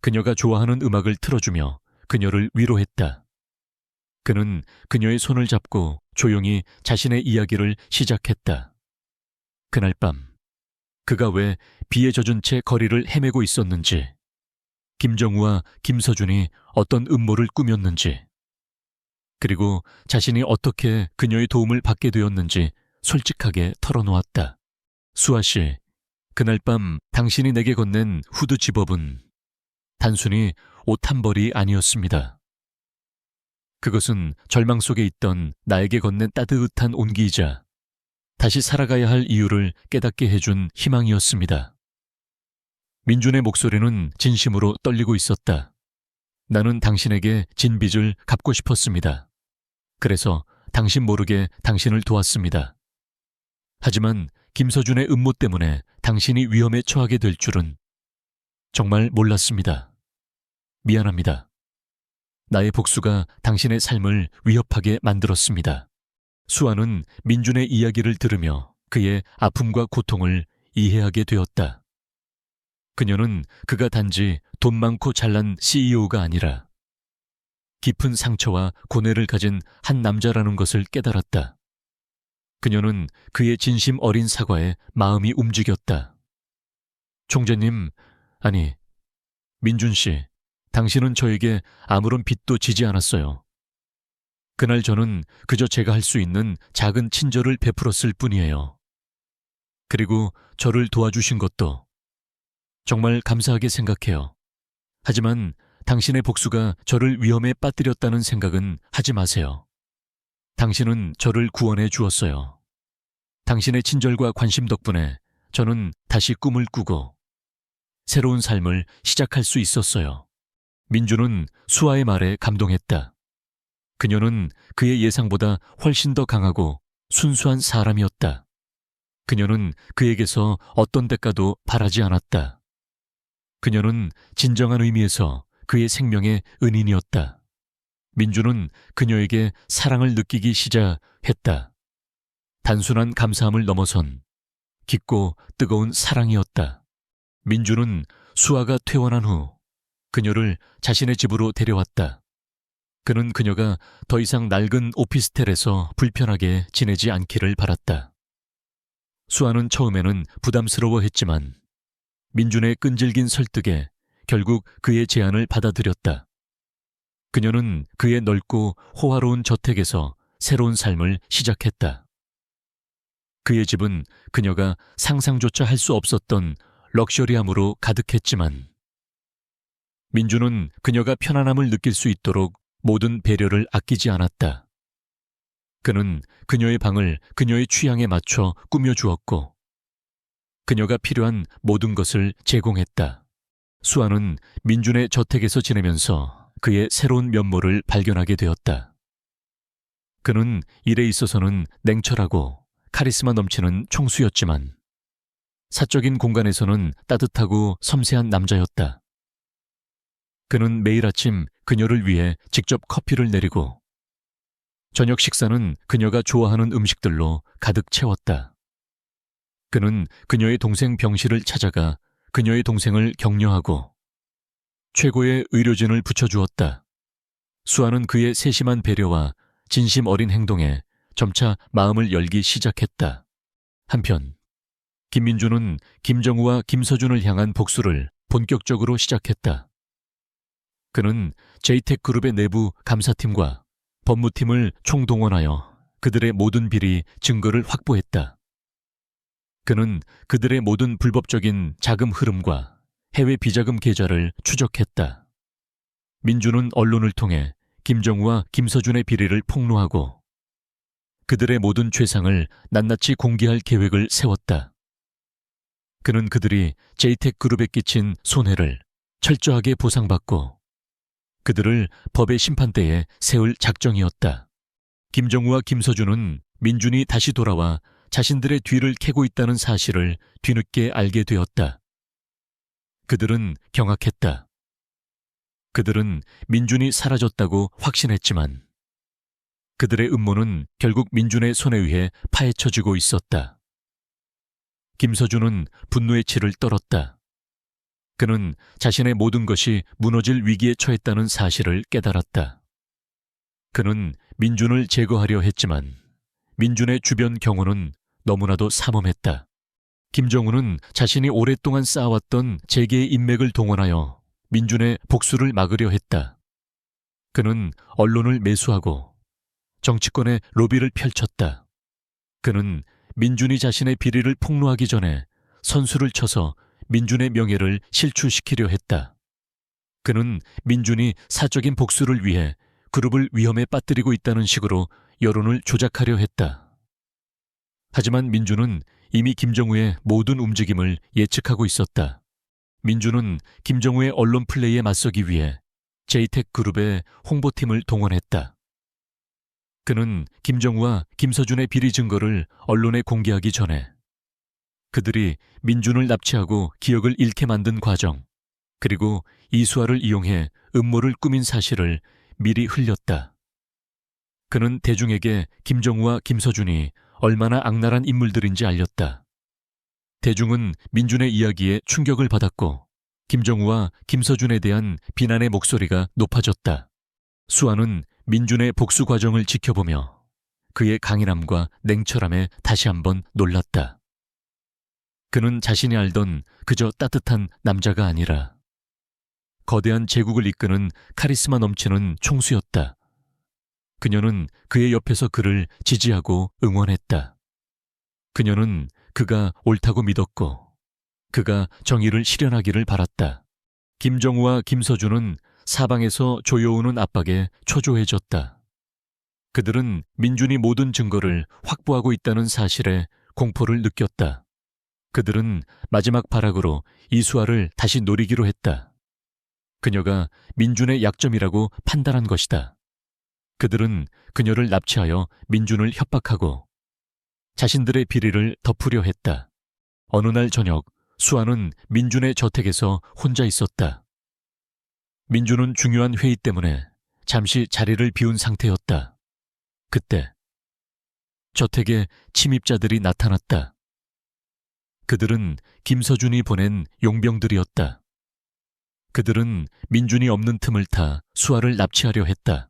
그녀가 좋아하는 음악을 틀어주며 그녀를 위로했다. 그는 그녀의 손을 잡고 조용히 자신의 이야기를 시작했다. 그날 밤 그가 왜 비에 젖은 채 거리를 헤매고 있었는지, 김정우와 김서준이 어떤 음모를 꾸몄는지, 그리고 자신이 어떻게 그녀의 도움을 받게 되었는지 솔직하게 털어놓았다. 수아 씨, 그날 밤 당신이 내게 건넨 후드 집업은 단순히 옷 한 벌이 아니었습니다. 그것은 절망 속에 있던 나에게 건넨 따뜻한 온기이자 다시 살아가야 할 이유를 깨닫게 해준 희망이었습니다. 민준의 목소리는 진심으로 떨리고 있었다. 나는 당신에게 진 빚을 갚고 싶었습니다. 그래서 당신 모르게 당신을 도왔습니다. 하지만 김서준의 음모 때문에 당신이 위험에 처하게 될 줄은 정말 몰랐습니다. 미안합니다. 나의 복수가 당신의 삶을 위협하게 만들었습니다. 수아는 민준의 이야기를 들으며 그의 아픔과 고통을 이해하게 되었다. 그녀는 그가 단지 돈 많고 잘난 CEO가 아니라 깊은 상처와 고뇌를 가진 한 남자라는 것을 깨달았다. 그녀는 그의 진심 어린 사과에 마음이 움직였다. 총재님, 아니, 민준 씨, 당신은 저에게 아무런 빚도 지지 않았어요. 그날 저는 그저 제가 할 수 있는 작은 친절을 베풀었을 뿐이에요. 그리고 저를 도와주신 것도 정말 감사하게 생각해요. 하지만 당신의 복수가 저를 위험에 빠뜨렸다는 생각은 하지 마세요. 당신은 저를 구원해 주었어요. 당신의 친절과 관심 덕분에 저는 다시 꿈을 꾸고 새로운 삶을 시작할 수 있었어요. 민주는 수아의 말에 감동했다. 그녀는 그의 예상보다 훨씬 더 강하고 순수한 사람이었다. 그녀는 그에게서 어떤 대가도 바라지 않았다. 그녀는 진정한 의미에서 그의 생명의 은인이었다. 민주는 그녀에게 사랑을 느끼기 시작했다. 단순한 감사함을 넘어선 깊고 뜨거운 사랑이었다. 민주는 수아가 퇴원한 후 그녀를 자신의 집으로 데려왔다. 그는 그녀가 더 이상 낡은 오피스텔에서 불편하게 지내지 않기를 바랐다. 수아는 처음에는 부담스러워했지만 민준의 끈질긴 설득에 결국 그의 제안을 받아들였다. 그녀는 그의 넓고 호화로운 저택에서 새로운 삶을 시작했다. 그의 집은 그녀가 상상조차 할 수 없었던 럭셔리함으로 가득했지만 민주는 그녀가 편안함을 느낄 수 있도록 모든 배려를 아끼지 않았다. 그는 그녀의 방을 그녀의 취향에 맞춰 꾸며주었고 그녀가 필요한 모든 것을 제공했다. 수아는 민준의 저택에서 지내면서 그의 새로운 면모를 발견하게 되었다. 그는 일에 있어서는 냉철하고 카리스마 넘치는 총수였지만 사적인 공간에서는 따뜻하고 섬세한 남자였다. 그는 매일 아침 그녀를 위해 직접 커피를 내리고 저녁 식사는 그녀가 좋아하는 음식들로 가득 채웠다. 그는 그녀의 동생 병실을 찾아가 그녀의 동생을 격려하고 최고의 의료진을 붙여주었다. 수아는 그의 세심한 배려와 진심 어린 행동에 점차 마음을 열기 시작했다. 한편 김민주는 김정우와 김서준을 향한 복수를 본격적으로 시작했다. 그는 제이텍그룹의 내부 감사팀과 법무팀을 총동원하여 그들의 모든 비리 증거를 확보했다. 그는 그들의 모든 불법적인 자금 흐름과 해외 비자금 계좌를 추적했다. 민주는 언론을 통해 김정우와 김서준의 비리를 폭로하고 그들의 모든 죄상을 낱낱이 공개할 계획을 세웠다. 그는 그들이 제이텍그룹에 끼친 손해를 철저하게 보상받고 그들을 법의 심판대에 세울 작정이었다. 김정우와 김서준은 민준이 다시 돌아와 자신들의 뒤를 캐고 있다는 사실을 뒤늦게 알게 되었다. 그들은 경악했다. 그들은 민준이 사라졌다고 확신했지만 그들의 음모는 결국 민준의 손에 의해 파헤쳐지고 있었다. 김서준은 분노의 치를 떨었다. 그는 자신의 모든 것이 무너질 위기에 처했다는 사실을 깨달았다. 그는 민준을 제거하려 했지만 민준의 주변 경호는 너무나도 삼엄했다. 김정우는 자신이 오랫동안 쌓아왔던 재계의 인맥을 동원하여 민준의 복수를 막으려 했다. 그는 언론을 매수하고 정치권에 로비를 펼쳤다. 그는 민준이 자신의 비리를 폭로하기 전에 선수를 쳐서 민준의 명예를 실추시키려 했다. 그는 민준이 사적인 복수를 위해 그룹을 위험에 빠뜨리고 있다는 식으로 여론을 조작하려 했다. 하지만 민준은 이미 김정우의 모든 움직임을 예측하고 있었다. 민준은 김정우의 언론 플레이에 맞서기 위해 제이텍그룹의 홍보팀을 동원했다. 그는 김정우와 김서준의 비리 증거를 언론에 공개하기 전에 그들이 민준을 납치하고 기억을 잃게 만든 과정, 그리고 이수아를 이용해 음모를 꾸민 사실을 미리 흘렸다. 그는 대중에게 김정우와 김서준이 얼마나 악랄한 인물들인지 알렸다. 대중은 민준의 이야기에 충격을 받았고 김정우와 김서준에 대한 비난의 목소리가 높아졌다. 수아는 민준의 복수 과정을 지켜보며 그의 강인함과 냉철함에 다시 한번 놀랐다. 그는 자신이 알던 그저 따뜻한 남자가 아니라 거대한 제국을 이끄는 카리스마 넘치는 총수였다. 그녀는 그의 옆에서 그를 지지하고 응원했다. 그녀는 그가 옳다고 믿었고 그가 정의를 실현하기를 바랐다. 김정우와 김서준은 사방에서 조여오는 압박에 초조해졌다. 그들은 민준이 모든 증거를 확보하고 있다는 사실에 공포를 느꼈다. 그들은 마지막 발악으로 이수아를 다시 노리기로 했다. 그녀가 민준의 약점이라고 판단한 것이다. 그들은 그녀를 납치하여 민준을 협박하고 자신들의 비리를 덮으려 했다. 어느 날 저녁 수아는 민준의 저택에서 혼자 있었다. 민준은 중요한 회의 때문에 잠시 자리를 비운 상태였다. 그때 저택에 침입자들이 나타났다. 그들은 김서준이 보낸 용병들이었다. 그들은 민준이 없는 틈을 타 수아를 납치하려 했다.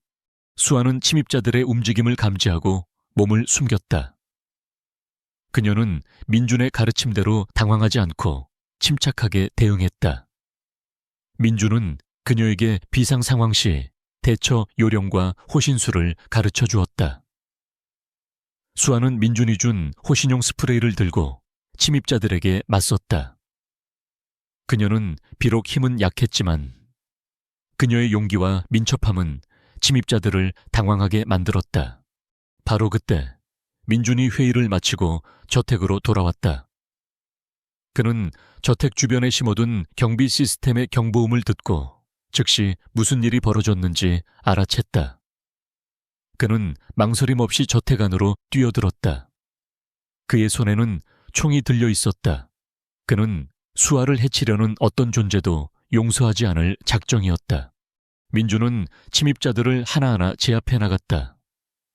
수아는 침입자들의 움직임을 감지하고 몸을 숨겼다. 그녀는 민준의 가르침대로 당황하지 않고 침착하게 대응했다. 민준은 그녀에게 비상 상황 시 대처 요령과 호신술을 가르쳐 주었다. 수아는 민준이 준 호신용 스프레이를 들고 침입자들에게 맞섰다. 그녀는 비록 힘은 약했지만 그녀의 용기와 민첩함은 침입자들을 당황하게 만들었다. 바로 그때 민준이 회의를 마치고 저택으로 돌아왔다. 그는 저택 주변에 심어둔 경비 시스템의 경보음을 듣고 즉시 무슨 일이 벌어졌는지 알아챘다. 그는 망설임 없이 저택 안으로 뛰어들었다. 그의 손에는 총이 들려 있었다. 그는 수아를 해치려는 어떤 존재도 용서하지 않을 작정이었다. 민준은 침입자들을 하나하나 제압해 나갔다.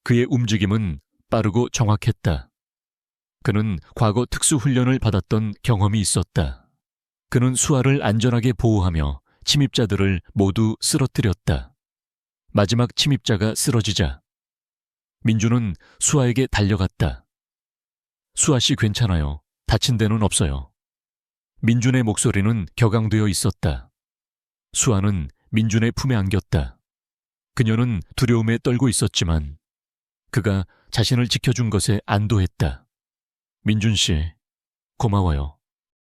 그의 움직임은 빠르고 정확했다. 그는 과거 특수훈련을 받았던 경험이 있었다. 그는 수아를 안전하게 보호하며 침입자들을 모두 쓰러뜨렸다. 마지막 침입자가 쓰러지자 민준은 수아에게 달려갔다. 수아 씨 괜찮아요. 다친 데는 없어요. 민준의 목소리는 격앙되어 있었다. 수아는 민준의 품에 안겼다. 그녀는 두려움에 떨고 있었지만 그가 자신을 지켜준 것에 안도했다. 민준 씨, 고마워요.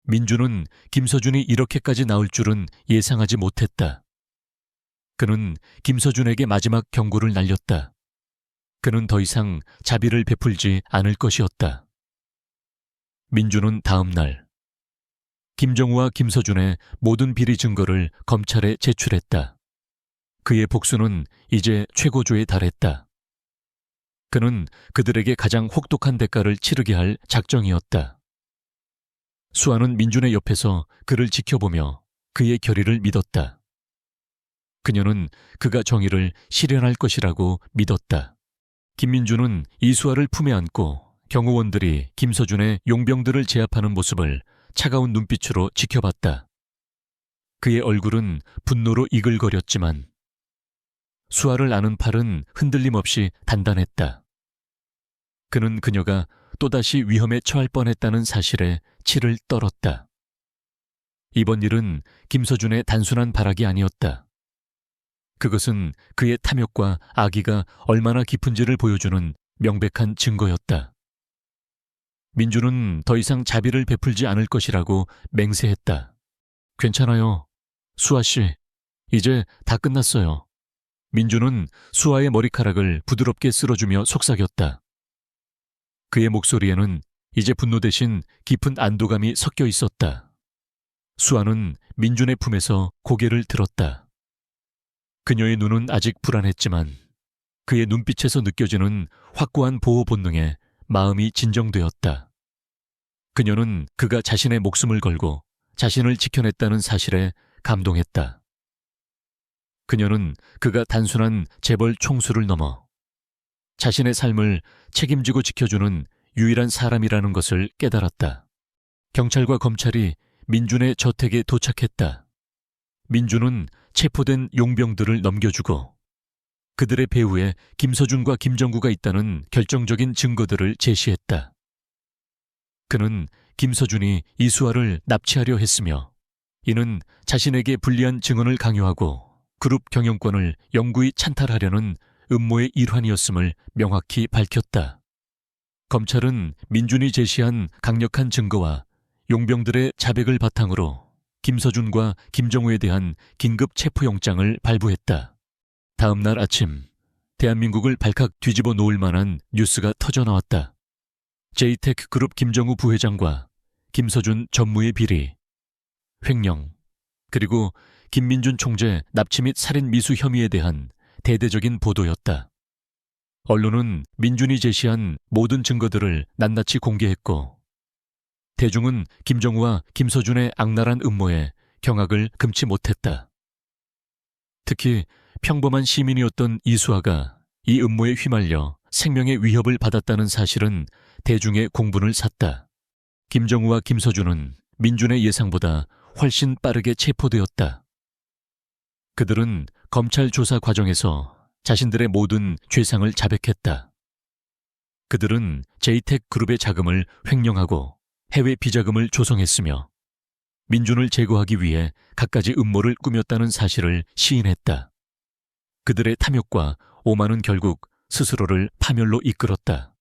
민준은 김서준이 이렇게까지 나올 줄은 예상하지 못했다. 그는 김서준에게 마지막 경고를 날렸다. 그는 더 이상 자비를 베풀지 않을 것이었다. 민준은 다음 날 김정우와 김서준의 모든 비리 증거를 검찰에 제출했다. 그의 복수는 이제 최고조에 달했다. 그는 그들에게 가장 혹독한 대가를 치르게 할 작정이었다. 수아는 민준의 옆에서 그를 지켜보며 그의 결의를 믿었다. 그녀는 그가 정의를 실현할 것이라고 믿었다. 김민준은 이수아를 품에 안고 경호원들이 김서준의 용병들을 제압하는 모습을 차가운 눈빛으로 지켜봤다. 그의 얼굴은 분노로 이글거렸지만 수아를 아는 팔은 흔들림 없이 단단했다. 그는 그녀가 또다시 위험에 처할 뻔했다는 사실에 치를 떨었다. 이번 일은 김서준의 단순한 발악이 아니었다. 그것은 그의 탐욕과 악의가 얼마나 깊은지를 보여주는 명백한 증거였다. 민준은 더 이상 자비를 베풀지 않을 것이라고 맹세했다. 괜찮아요. 수아 씨, 이제 다 끝났어요. 민준은 수아의 머리카락을 부드럽게 쓸어주며 속삭였다. 그의 목소리에는 이제 분노 대신 깊은 안도감이 섞여 있었다. 수아는 민준의 품에서 고개를 들었다. 그녀의 눈은 아직 불안했지만 그의 눈빛에서 느껴지는 확고한 보호 본능에 마음이 진정되었다. 그녀는 그가 자신의 목숨을 걸고 자신을 지켜냈다는 사실에 감동했다. 그녀는 그가 단순한 재벌 총수를 넘어 자신의 삶을 책임지고 지켜주는 유일한 사람이라는 것을 깨달았다. 경찰과 검찰이 민준의 저택에 도착했다. 민준은 체포된 용병들을 넘겨주고 그들의 배후에 김서준과 김정구가 있다는 결정적인 증거들을 제시했다. 그는 김서준이 이수아를 납치하려 했으며 이는 자신에게 불리한 증언을 강요하고 그룹 경영권을 영구히 찬탈하려는 음모의 일환이었음을 명확히 밝혔다. 검찰은 민준이 제시한 강력한 증거와 용병들의 자백을 바탕으로 김서준과 김정우에 대한 긴급 체포영장을 발부했다. 다음 날 아침, 대한민국을 발칵 뒤집어 놓을 만한 뉴스가 터져나왔다. 제이텍 그룹 김정우 부회장과 김서준 전무의 비리, 횡령, 그리고 김민준 총재 납치 및 살인 미수 혐의에 대한 대대적인 보도였다. 언론은 민준이 제시한 모든 증거들을 낱낱이 공개했고 대중은 김정우와 김서준의 악랄한 음모에 경악을 금치 못했다. 특히 평범한 시민이었던 이수아가 이 음모에 휘말려 생명의 위협을 받았다는 사실은 대중의 공분을 샀다. 김정우와 김서준은 민준의 예상보다 훨씬 빠르게 체포되었다. 그들은 검찰 조사 과정에서 자신들의 모든 죄상을 자백했다. 그들은 제이텍 그룹의 자금을 횡령하고 해외 비자금을 조성했으며 민준을 제거하기 위해 갖가지 음모를 꾸몄다는 사실을 시인했다. 그들의 탐욕과 오만은 결국 스스로를 파멸로 이끌었다.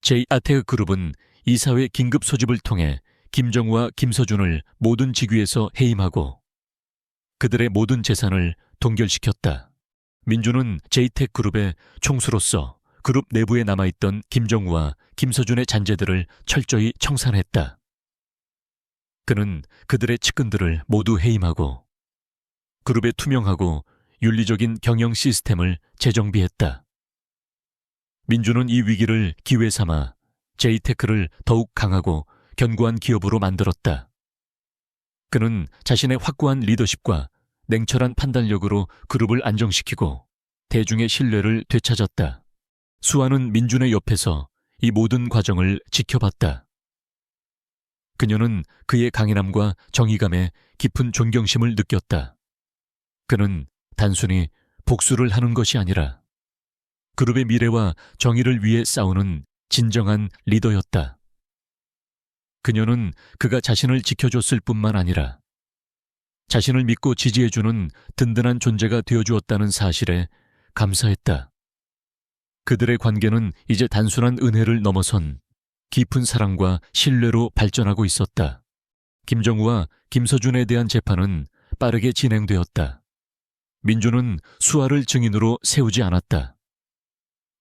제이아테그 그룹은 이사회 긴급 소집을 통해 김정우와 김서준을 모든 직위에서 해임하고 그들의 모든 재산을 동결시켰다. 민준은 제이텍 그룹의 총수로서 그룹 내부에 남아있던 김정우와 김서준의 잔재들을 철저히 청산했다. 그는 그들의 측근들을 모두 해임하고 그룹의 투명하고 윤리적인 경영 시스템을 재정비했다. 민준은 이 위기를 기회 삼아 제이테크를 더욱 강하고 견고한 기업으로 만들었다. 그는 자신의 확고한 리더십과 냉철한 판단력으로 그룹을 안정시키고 대중의 신뢰를 되찾았다. 수아는 민준의 옆에서 이 모든 과정을 지켜봤다. 그녀는 그의 강인함과 정의감에 깊은 존경심을 느꼈다. 그는 단순히 복수를 하는 것이 아니라 그룹의 미래와 정의를 위해 싸우는 진정한 리더였다. 그녀는 그가 자신을 지켜줬을 뿐만 아니라 자신을 믿고 지지해주는 든든한 존재가 되어주었다는 사실에 감사했다. 그들의 관계는 이제 단순한 은혜를 넘어선 깊은 사랑과 신뢰로 발전하고 있었다. 김정우와 김서준에 대한 재판은 빠르게 진행되었다. 민준은 수아를 증인으로 세우지 않았다.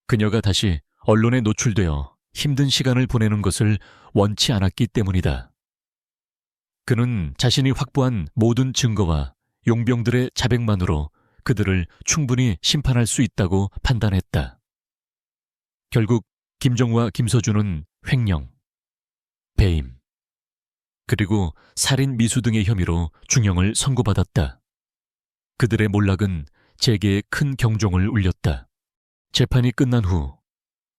그녀가 다시 언론에 노출되어 힘든 시간을 보내는 것을 원치 않았기 때문이다. 그는 자신이 확보한 모든 증거와 용병들의 자백만으로 그들을 충분히 심판할 수 있다고 판단했다. 결국 김정우와 김서준은 횡령, 배임, 그리고 살인 미수 등의 혐의로 중형을 선고받았다. 그들의 몰락은 재계에 큰 경종을 울렸다. 재판이 끝난 후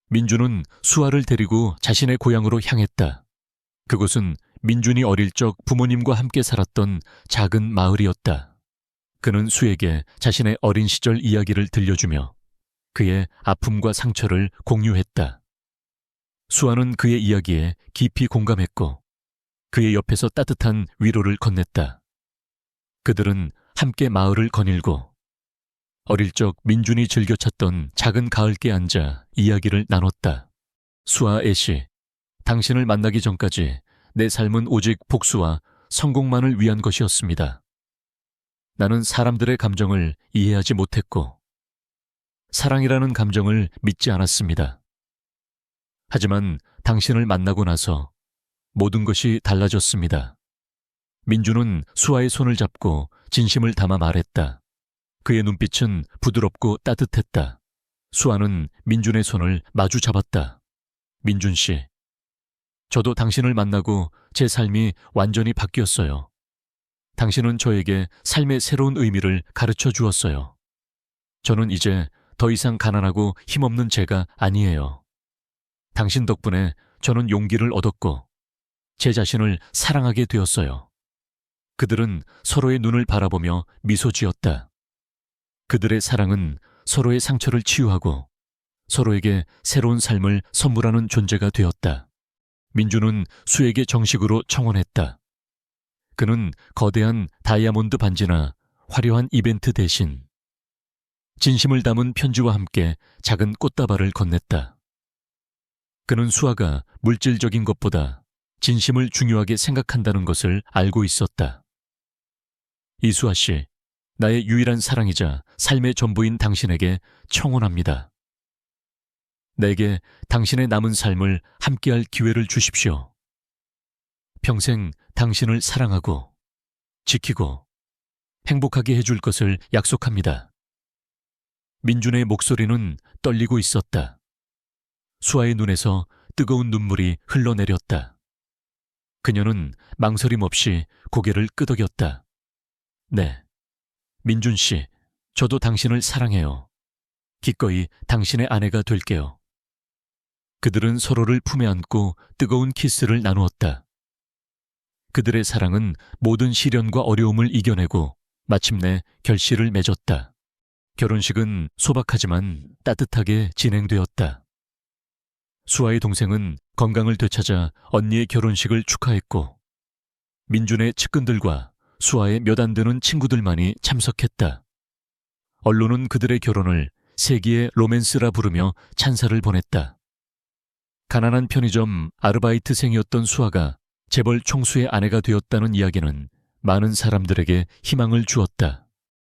민준은 수아를 데리고 자신의 고향으로 향했다. 그곳은 민준이 어릴 적 부모님과 함께 살았던 작은 마을이었다. 그는 수에게 자신의 어린 시절 이야기를 들려주며 그의 아픔과 상처를 공유했다. 수아는 그의 이야기에 깊이 공감했고 그의 옆에서 따뜻한 위로를 건넸다. 그들은 함께 마을을 거닐고 어릴 적 민준이 즐겨 찾던 작은 가을가에 앉아 이야기를 나눴다. 수아 애씨, 당신을 만나기 전까지 내 삶은 오직 복수와 성공만을 위한 것이었습니다. 나는 사람들의 감정을 이해하지 못했고 사랑이라는 감정을 믿지 않았습니다. 하지만 당신을 만나고 나서 모든 것이 달라졌습니다. 민준은 수아의 손을 잡고 진심을 담아 말했다. 그의 눈빛은 부드럽고 따뜻했다. 수아는 민준의 손을 마주 잡았다. 민준 씨, 저도 당신을 만나고 제 삶이 완전히 바뀌었어요. 당신은 저에게 삶의 새로운 의미를 가르쳐 주었어요. 저는 이제 더 이상 가난하고 힘없는 제가 아니에요. 당신 덕분에 저는 용기를 얻었고 제 자신을 사랑하게 되었어요. 그들은 서로의 눈을 바라보며 미소 지었다. 그들의 사랑은 서로의 상처를 치유하고 서로에게 새로운 삶을 선물하는 존재가 되었다. 민주는 수에게 정식으로 청혼했다. 그는 거대한 다이아몬드 반지나 화려한 이벤트 대신 진심을 담은 편지와 함께 작은 꽃다발을 건넸다. 그는 수아가 물질적인 것보다 진심을 중요하게 생각한다는 것을 알고 있었다. 이수아 씨, 나의 유일한 사랑이자 삶의 전부인 당신에게 청혼합니다. 내게 당신의 남은 삶을 함께할 기회를 주십시오. 평생 당신을 사랑하고 지키고 행복하게 해줄 것을 약속합니다. 민준의 목소리는 떨리고 있었다. 수아의 눈에서 뜨거운 눈물이 흘러내렸다. 그녀는 망설임 없이 고개를 끄덕였다. 네, 민준 씨, 저도 당신을 사랑해요. 기꺼이 당신의 아내가 될게요. 그들은 서로를 품에 안고 뜨거운 키스를 나누었다. 그들의 사랑은 모든 시련과 어려움을 이겨내고 마침내 결실을 맺었다. 결혼식은 소박하지만 따뜻하게 진행되었다. 수아의 동생은 건강을 되찾아 언니의 결혼식을 축하했고 민준의 측근들과 수아의 몇 안 되는 친구들만이 참석했다. 언론은 그들의 결혼을 세기의 로맨스라 부르며 찬사를 보냈다. 가난한 편의점 아르바이트생이었던 수아가 재벌 총수의 아내가 되었다는 이야기는 많은 사람들에게 희망을 주었다.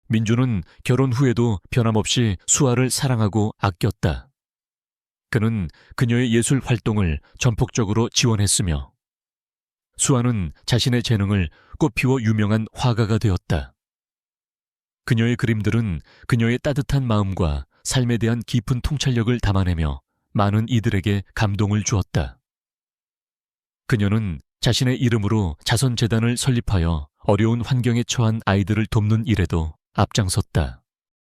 민주는 결혼 후에도 변함없이 수아를 사랑하고 아꼈다. 그는 그녀의 예술 활동을 전폭적으로 지원했으며 수아는 자신의 재능을 꽃피워 유명한 화가가 되었다. 그녀의 그림들은 그녀의 따뜻한 마음과 삶에 대한 깊은 통찰력을 담아내며 많은 이들에게 감동을 주었다. 그녀는 자신의 이름으로 자선재단을 설립하여 어려운 환경에 처한 아이들을 돕는 일에도 앞장섰다.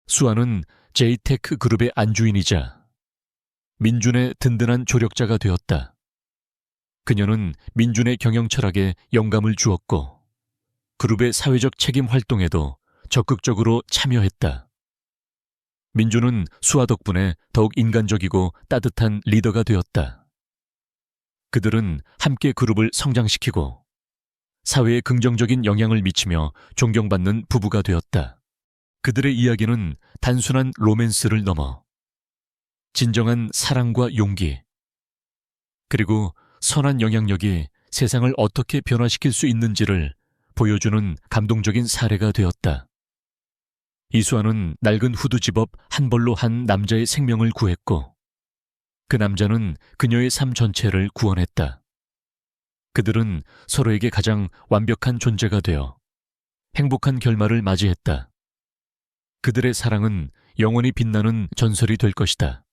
수아는 제이테크 그룹의 안주인이자 민준의 든든한 조력자가 되었다. 그녀는 민준의 경영 철학에 영감을 주었고 그룹의 사회적 책임 활동에도 적극적으로 참여했다. 민준은 수아 덕분에 더욱 인간적이고 따뜻한 리더가 되었다. 그들은 함께 그룹을 성장시키고 사회에 긍정적인 영향을 미치며 존경받는 부부가 되었다. 그들의 이야기는 단순한 로맨스를 넘어 진정한 사랑과 용기, 그리고 선한 영향력이 세상을 어떻게 변화시킬 수 있는지를 보여주는 감동적인 사례가 되었다. 이수아는 낡은 후드집업 한 벌로 한 남자의 생명을 구했고 그 남자는 그녀의 삶 전체를 구원했다. 그들은 서로에게 가장 완벽한 존재가 되어 행복한 결말을 맞이했다. 그들의 사랑은 영원히 빛나는 전설이 될 것이다.